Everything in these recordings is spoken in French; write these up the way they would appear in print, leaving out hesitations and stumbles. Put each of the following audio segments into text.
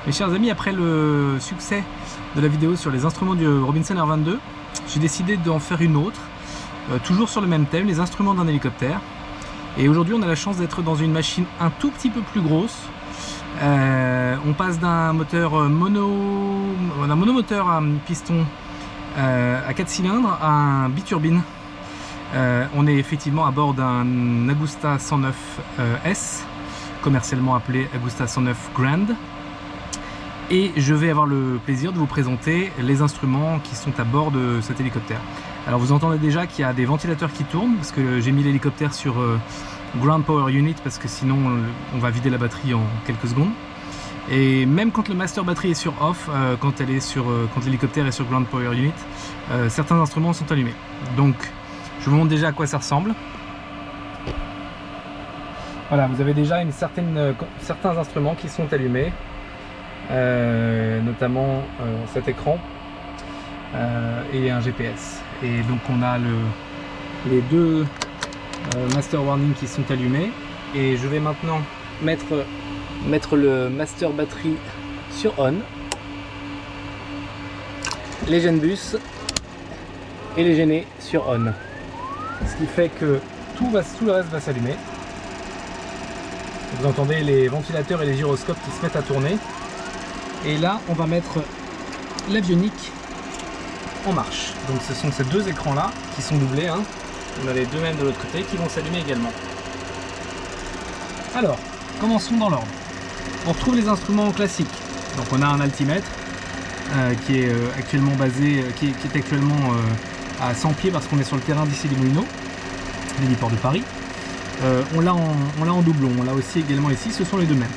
Mes chers amis, après le succès de la vidéo sur les instruments du Robinson R22, j'ai décidé d'en faire une autre, toujours sur le même thème, les instruments d'un hélicoptère. Et aujourd'hui on a la chance d'être dans une machine un tout petit peu plus grosse. On passe d'un moteur monomoteur à piston à 4 cylindres à un biturbine. On est effectivement à bord d'un Agusta 109 S, commercialement appelé Agusta 109 Grand. Et je vais avoir le plaisir de vous présenter les instruments qui sont à bord de cet hélicoptère. Alors vous entendez déjà qu'il y a des ventilateurs qui tournent, parce que j'ai mis l'hélicoptère sur Ground Power Unit, parce que sinon on va vider la batterie en quelques secondes. Et même quand le master batterie est sur off, quand l'hélicoptère est sur Ground Power Unit, certains instruments sont allumés. Donc je vous montre déjà à quoi ça ressemble. Voilà, vous avez déjà certains instruments qui sont allumés. Notamment cet écran et un GPS. Et donc on a les deux master warning qui sont allumés. Et je vais maintenant mettre le master batterie sur on, les GenBus et les gênés sur on. Ce qui fait que tout le reste va s'allumer. Vous entendez les ventilateurs et les gyroscopes qui se mettent à tourner. Et là, on va mettre l'avionique en marche. Donc ce sont ces deux écrans là qui sont doublés. Hein. On a les deux mêmes de l'autre côté qui vont s'allumer également. Alors, commençons dans l'ordre. On retrouve les instruments classiques. Donc on a un altimètre qui est actuellement à 100 pieds parce qu'on est sur le terrain d'ici les Moulineaux, l'héliport de Paris. On l'a en doublon, on l'a aussi également ici, ce sont les deux mêmes.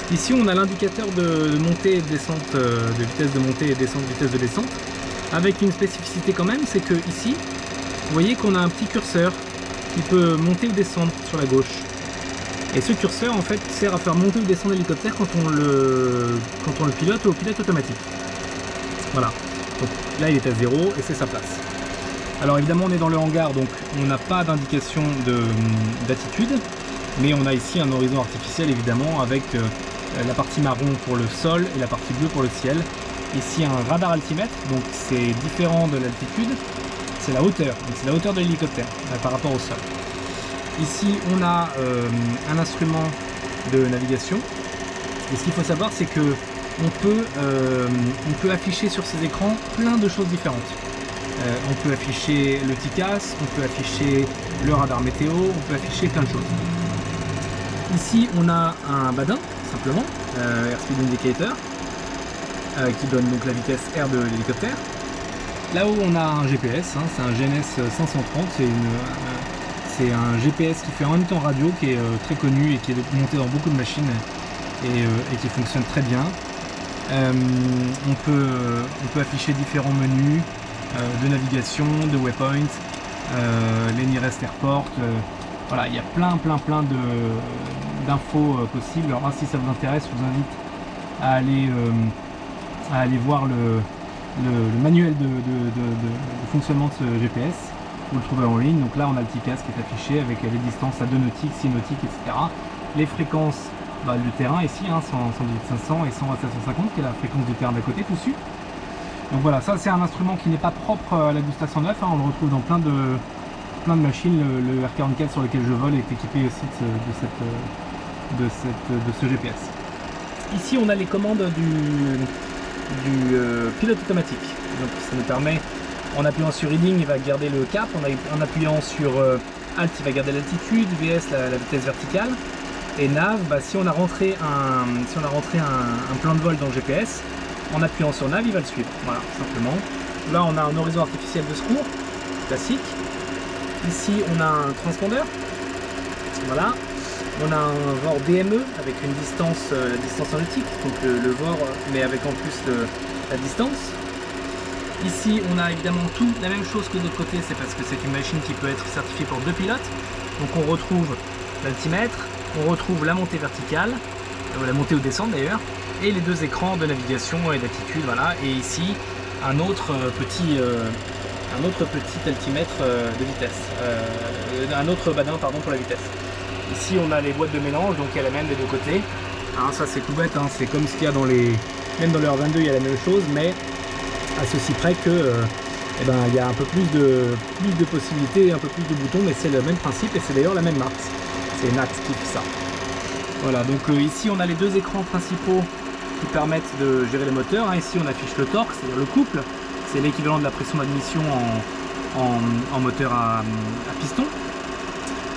Ici on a l'indicateur de montée et de descente, de vitesse de montée et vitesse de descente, avec une spécificité quand même, c'est que ici, vous voyez qu'on a un petit curseur qui peut monter ou descendre sur la gauche. Et ce curseur en fait sert à faire monter ou descendre l'hélicoptère quand on le pilote au pilote automatique. Voilà, donc là il est à 0 et c'est sa place. Alors évidemment on est dans le hangar, donc on n'a pas d'indication d'attitude, mais on a ici un horizon artificiel évidemment avec la partie marron pour le sol et la partie bleue pour le ciel. Ici un radar altimètre, donc c'est différent de l'altitude, c'est la hauteur, donc c'est la hauteur de l'hélicoptère par rapport au sol. Ici on a un instrument de navigation, et ce qu'il faut savoir c'est que on peut afficher sur ces écrans plein de choses différentes. On peut afficher le TICAS, on peut afficher le radar météo, on peut afficher plein de choses. Ici on a un badin, simplement, Airspeed Indicator, qui donne donc la vitesse R de l'hélicoptère. Là-haut on a un GPS, hein, c'est un GNS 530, c'est un GPS qui fait en même temps radio, qui est très connu et qui est monté dans beaucoup de machines et qui fonctionne très bien. On peut afficher différents menus de navigation, de waypoint, les nearest airport, voilà, il y a plein d'infos possibles. Alors si ça vous intéresse, je vous invite à aller voir le manuel de fonctionnement de ce GPS. Vous le trouvez en ligne. Donc là on a le TICAS qui est affiché avec les distances à 2 nautiques, 6 nautiques, etc. Les fréquences du terrain ici, hein, 118 500 et 127 150 qui est la fréquence du terrain d'à côté tout dessus. Donc voilà, ça c'est un instrument qui n'est pas propre à l'Agusta 109, hein, on le retrouve dans plein de machines. Le R44 sur lequel je vole est équipé aussi de ce GPS. Ici on a les commandes du pilote automatique. Donc ça nous permet, en appuyant sur Reading il va garder le cap, en appuyant sur Alt il va garder l'altitude, VS la vitesse verticale, et Nav, si on a rentré un plan de vol dans le GPS, en appuyant sur Nav il va le suivre, voilà, simplement. Là on a un horizon artificiel de secours, classique. Ici on a un transpondeur, voilà. On a un VOR DME avec une distance, la distance en nautique, donc le VOR, mais avec en plus la distance. Ici on a évidemment tout la même chose que de l'autre côté, c'est parce que c'est une machine qui peut être certifiée pour 2 pilotes. Donc on retrouve l'altimètre, on retrouve la montée verticale, la montée ou descente d'ailleurs, et les deux écrans de navigation et d'attitude, voilà. Et ici un autre petit altimètre de vitesse, un autre badin pardon pour la vitesse. Ici on a les boîtes de mélange, donc il y a la même des deux côtés, Alors ça c'est tout bête, hein, c'est comme ce qu'il y a dans les... Même dans le R22 il y a la même chose, mais à ceci près que eh ben, il y a un peu plus de possibilités, un peu plus de boutons, mais c'est le même principe et c'est d'ailleurs la même marque. C'est Nat qui fait ça. Voilà, donc ici on a les deux écrans principaux qui permettent de gérer les moteurs. Hein. Ici on affiche le torque, c'est-à-dire le couple. C'est l'équivalent de la pression d'admission en moteur à piston.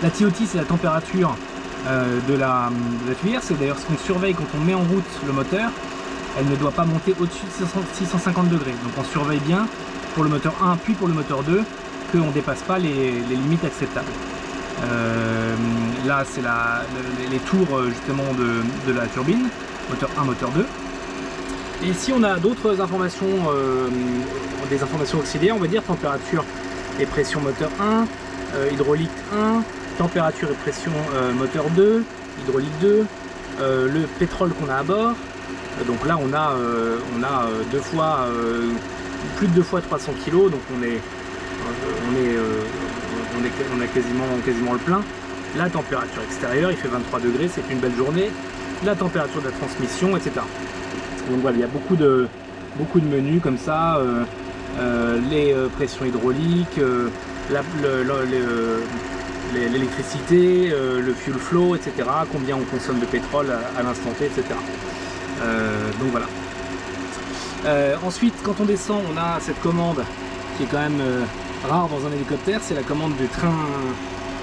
La TOT c'est la température de la tuyère. C'est d'ailleurs ce qu'on surveille quand on met en route le moteur. Elle ne doit pas monter au-dessus de 650 degrés. Donc on surveille bien pour le moteur 1 puis pour le moteur 2 qu'on ne dépasse pas les limites acceptables. Là c'est les tours justement de la turbine, moteur 1, moteur 2. Et ici on a d'autres informations, des informations auxiliaires, on va dire température et pression moteur 1, hydraulique 1, température et pression moteur 2, hydraulique 2, le pétrole qu'on a à bord. Donc là on a plus de 2 fois 300 kg, donc on a quasiment le plein. La température extérieure, il fait 23 degrés, c'est une belle journée. La température de la transmission, etc. Donc voilà, il y a beaucoup de menus comme ça, les pressions hydrauliques, l'électricité, le fuel flow, etc. Combien on consomme de pétrole à l'instant T, etc. Donc voilà. Ensuite, quand on descend, on a cette commande qui est quand même rare dans un hélicoptère, c'est la commande du train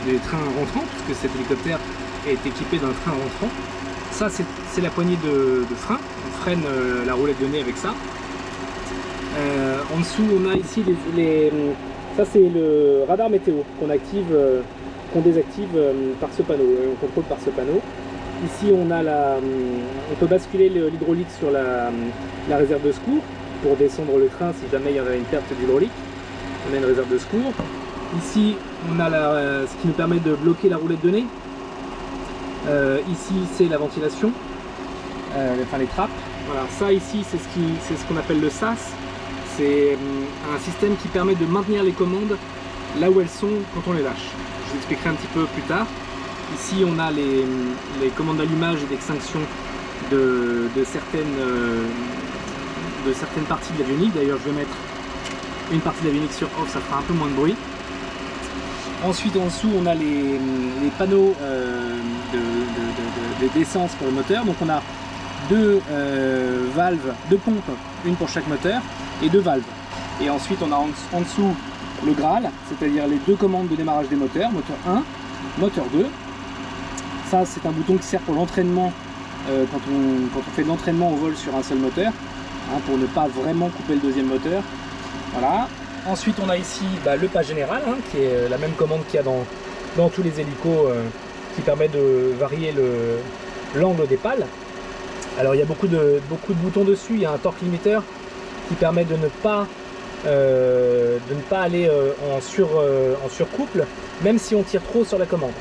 rentrant, puisque cet hélicoptère est équipé d'un train rentrant. Ça, c'est la poignée de frein. On freine la roulette de nez avec ça. En dessous, on a ici ça, c'est le radar météo qu'on active, qu'on désactive par ce panneau. On contrôle par ce panneau. Ici, on peut basculer l'hydraulique sur la réserve de secours pour descendre le train si jamais il y avait une perte d'hydraulique. On a une réserve de secours. Ici, on a ce qui nous permet de bloquer la roulette de nez. Ici, c'est la ventilation, enfin les trappes. Voilà, ça ici, c'est ce qu'on appelle le SAS. C'est un système qui permet de maintenir les commandes là où elles sont quand on les lâche. Je vous expliquerai un petit peu plus tard. Ici, on a les commandes d'allumage et d'extinction de certaines parties de l'avionique. D'ailleurs, je vais mettre une partie de l'avionique sur off, ça fera un peu moins de bruit. Ensuite, en dessous, on a les panneaux d'essence pour le moteur. Donc, on a deux valves, deux pompes, une pour chaque moteur, et deux valves. Et ensuite, on a en dessous le Graal, c'est-à-dire les deux commandes de démarrage des moteurs, moteur 1, moteur 2. Ça, c'est un bouton qui sert pour l'entraînement, quand on fait de l'entraînement au vol sur un seul moteur, hein, pour ne pas vraiment couper le deuxième moteur. Voilà. Ensuite, on a ici le pas général, hein, qui est la même commande qu'il y a dans tous les hélicos, qui permet de varier l'angle des pales. Alors, il y a beaucoup de boutons dessus. Il y a un torque limiteur qui permet de ne pas aller en surcouple, même si on tire trop sur la commande.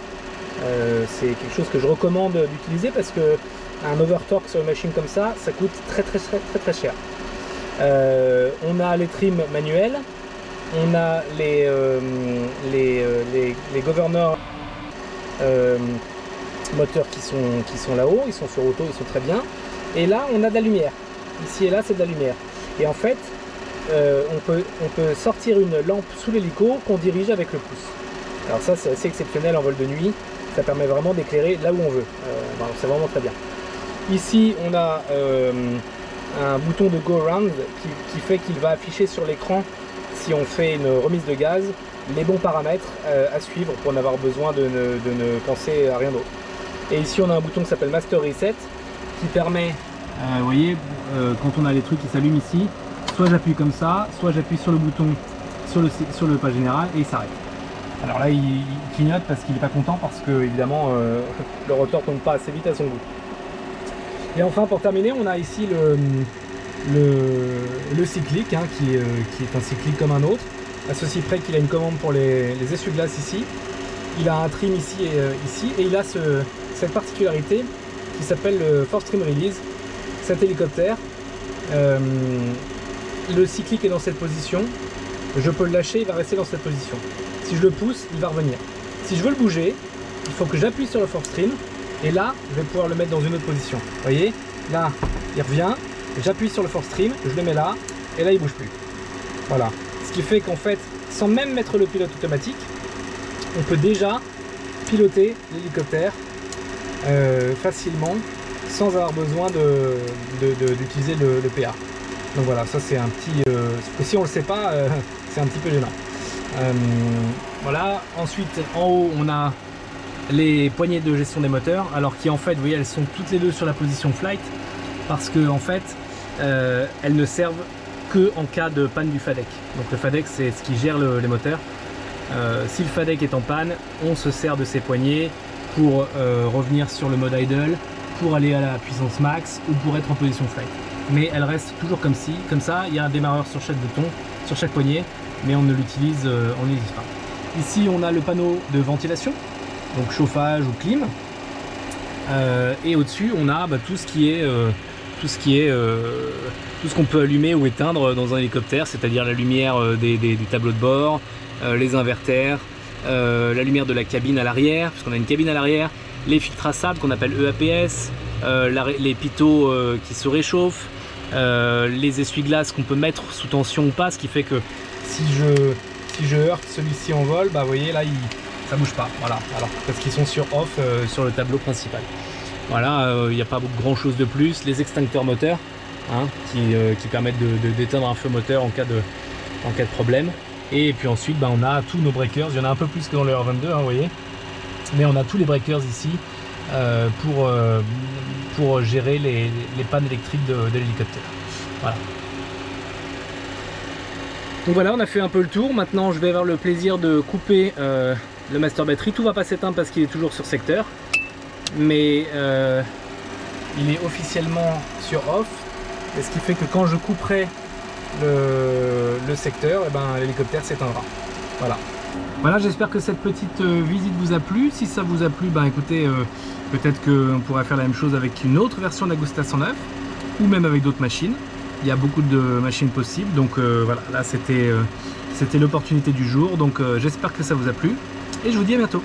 C'est quelque chose que je recommande d'utiliser parce que un overtorque sur une machine comme ça, ça coûte très cher. On a les trims manuels, on a les gouverneurs moteurs qui sont là-haut, ils sont sur auto, ils sont très bien. Et là, on a de la lumière. Ici et là, c'est de la lumière. Et en fait, on peut sortir une lampe sous l'hélico qu'on dirige avec le pouce. Alors ça, c'est assez exceptionnel en vol de nuit. Ça permet vraiment d'éclairer là où on veut. C'est vraiment très bien. Ici, on a un bouton de Go Around qui fait qu'il va afficher sur l'écran, si on fait une remise de gaz, les bons paramètres à suivre pour n'avoir besoin de ne penser à rien d'autre. Et ici, on a un bouton qui s'appelle Master Reset qui permet, vous voyez, quand on a les trucs qui s'allument ici, soit j'appuie comme ça, soit j'appuie sur le bouton sur le pas général et il s'arrête. Alors là, il clignote parce qu'il n'est pas content, parce que évidemment le rotor ne tourne pas assez vite à son goût. Et enfin, pour terminer, on a ici le cyclique, hein, qui est un cyclique comme un autre, à ceci près qu'il a une commande pour les essuie-glaces ici. Il a un trim ici et ici, et il a cette particularité qui s'appelle le Force Trim Release. Cet hélicoptère, le cyclique est dans cette position, je peux le lâcher, il va rester dans cette position. Si je le pousse, il va revenir. Si je veux le bouger, il faut que j'appuie sur le Force Trim Et là, je vais pouvoir le mettre dans une autre position. Vous voyez, là, il revient, j'appuie sur le force trim, je le mets là, et là, il ne bouge plus. Voilà. Ce qui fait qu'en fait, sans même mettre le pilote automatique, on peut déjà piloter l'hélicoptère facilement, sans avoir besoin d'utiliser le PA. Donc voilà, ça c'est un petit... si on ne le sait pas, c'est un petit peu gênant. Voilà, ensuite en haut on a les poignées de gestion des moteurs, alors qui en fait, vous voyez, elles sont toutes les deux sur la position flight, parce que en fait, elles ne servent que en cas de panne du FADEC. Donc le FADEC, c'est ce qui gère les moteurs. Si le FADEC est en panne, on se sert de ces poignées pour revenir sur le mode idle, pour aller à la puissance max ou pour être en position flight. Mais elles restent toujours comme ça. Il y a un démarreur sur chaque bouton, sur chaque poignée, mais on ne l'utilise pas. Ici, on a le panneau de ventilation, donc chauffage ou clim. Et au-dessus, on a tout ce qu'on peut allumer ou éteindre dans un hélicoptère, c'est-à-dire la lumière du tableau de bord, les inverters, la lumière de la cabine à l'arrière, puisqu'on a une cabine à l'arrière, les filtres traçables qu'on appelle EAPS, les pitot qui se réchauffent, les essuie-glaces qu'on peut mettre sous tension ou pas, ce qui fait que si je heurte celui-ci en vol, vous voyez là ça bouge pas, voilà, alors parce qu'ils sont sur off sur le tableau principal. Voilà, il n'y a pas grand chose de plus. Les extincteurs moteurs qui permettent d'éteindre un feu moteur en cas de problème. Et puis ensuite on a tous nos breakers, il y en a un peu plus que dans le R22, vous voyez, mais on a tous les breakers ici pour gérer les pannes électriques de l'hélicoptère. Voilà. Donc voilà, on a fait un peu le tour. Maintenant je vais avoir le plaisir de couper le master battery. Tout va pas s'éteindre parce qu'il est toujours sur secteur, mais il est officiellement sur off, et ce qui fait que quand je couperai le secteur, l'hélicoptère s'éteindra. Voilà, j'espère que cette petite visite vous a plu. Si ça vous a plu, écoutez, peut-être qu'on pourrait faire la même chose avec une autre version d'Agusta 109 ou même avec d'autres machines. Il y a beaucoup de machines possibles, donc voilà, là c'était l'opportunité du jour. Donc j'espère que ça vous a plu et je vous dis à bientôt.